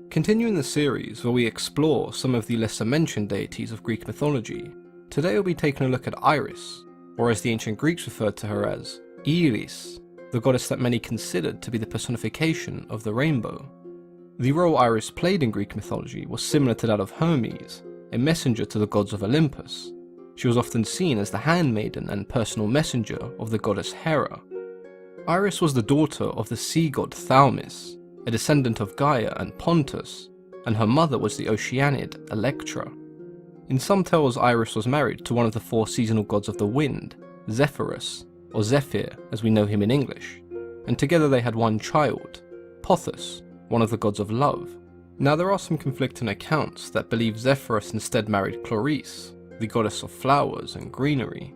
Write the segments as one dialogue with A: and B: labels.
A: Continuing the series where we explore some of the lesser mentioned deities of Greek mythology, today we'll be taking a look at Iris, or as the ancient Greeks referred to her as, Iris, the goddess that many considered to be the personification of the rainbow. The role Iris played in Greek mythology was similar to that of Hermes, a messenger to the gods of Olympus. She was often seen as the handmaiden and personal messenger of the goddess Hera. Iris was the daughter of the sea god Thaumis, a descendant of Gaia and Pontus, and her mother was the Oceanid Electra. In some tales, Iris was married to one of the four seasonal gods of the wind, Zephyrus, or Zephyr as we know him in English, and together they had one child, Pothos, one of the gods of love. Now there are some conflicting accounts that believe Zephyrus instead married Chloris, the goddess of flowers and greenery.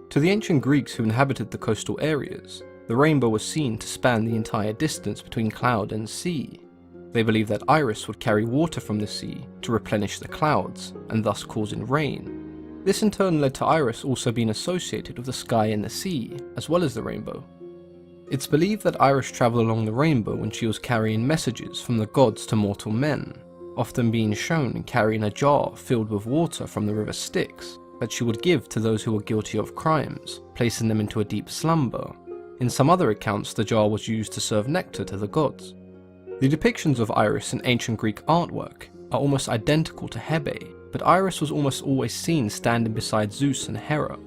A: To the ancient Greeks who inhabited the coastal areas, the rainbow was seen to span the entire distance between cloud and sea. They believed that Iris would carry water from the sea to replenish the clouds, and thus causing rain. This in turn led to Iris also being associated with the sky and the sea, as well as the rainbow. It's believed that Iris travelled along the rainbow when she was carrying messages from the gods to mortal men, often being shown carrying a jar filled with water from the river Styx that she would give to those who were guilty of crimes, placing them into a deep slumber. In some other accounts, the jar was used to serve nectar to the gods. The depictions of Iris in ancient Greek artwork are almost identical to Hebe, but Iris was almost always seen standing beside Zeus and Hera.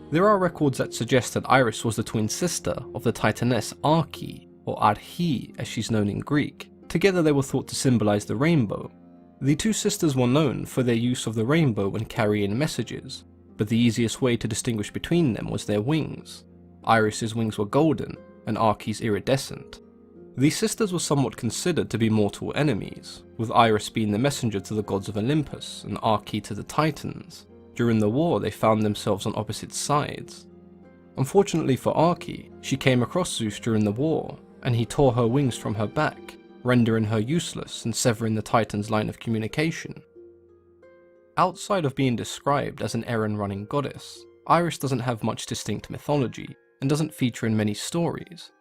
A: There are records that suggest that Iris was the twin sister of the titaness Arche, or Archi as she's known in Greek. Together they were thought to symbolize the rainbow. The two sisters were known for their use of the rainbow when carrying messages, but the easiest way to distinguish between them was their wings. Iris's wings were golden, and Arche's iridescent. These sisters were somewhat considered to be mortal enemies, with Iris being the messenger to the gods of Olympus and Arche to the Titans. During the war, they found themselves on opposite sides. Unfortunately for Arche, she came across Zeus during the war, and he tore her wings from her back, rendering her useless and severing the Titan's line of communication. Outside of being described as an errand-running goddess, Iris doesn't have much distinct mythology, and doesn't feature in many stories.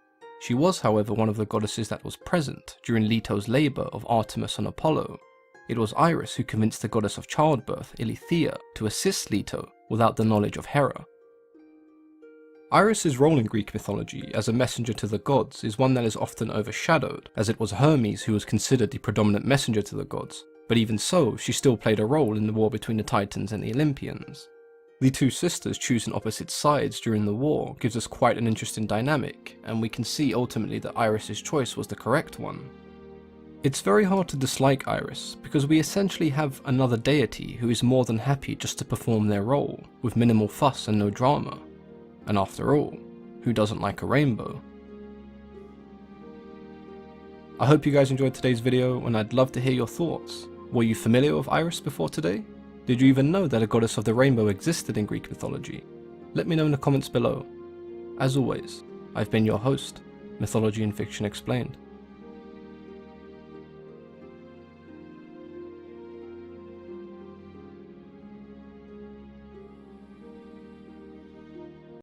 A: She was, however, one of the goddesses that was present during Leto's labour of Artemis and Apollo. It was Iris who convinced the goddess of childbirth, Eileithyia, to assist Leto without the knowledge of Hera. Iris's role in Greek mythology as a messenger to the gods is one that is often overshadowed, as it was Hermes who was considered the predominant messenger to the gods, but even so, she still played a role in the war between the Titans and the Olympians. The two sisters choosing opposite sides during the war gives us quite an interesting dynamic, and we can see ultimately that Iris's choice was the correct one. It's very hard to dislike Iris, because we essentially have another deity who is more than happy just to perform their role, with minimal fuss and no drama. And after all, who doesn't like a rainbow? I hope you guys enjoyed today's video, and I'd love to hear your thoughts. Were you familiar with Iris before today? Did you even know that a goddess of the rainbow existed in Greek mythology? Let me know in the comments below. As always, I've been your host, Mythology and Fiction Explained.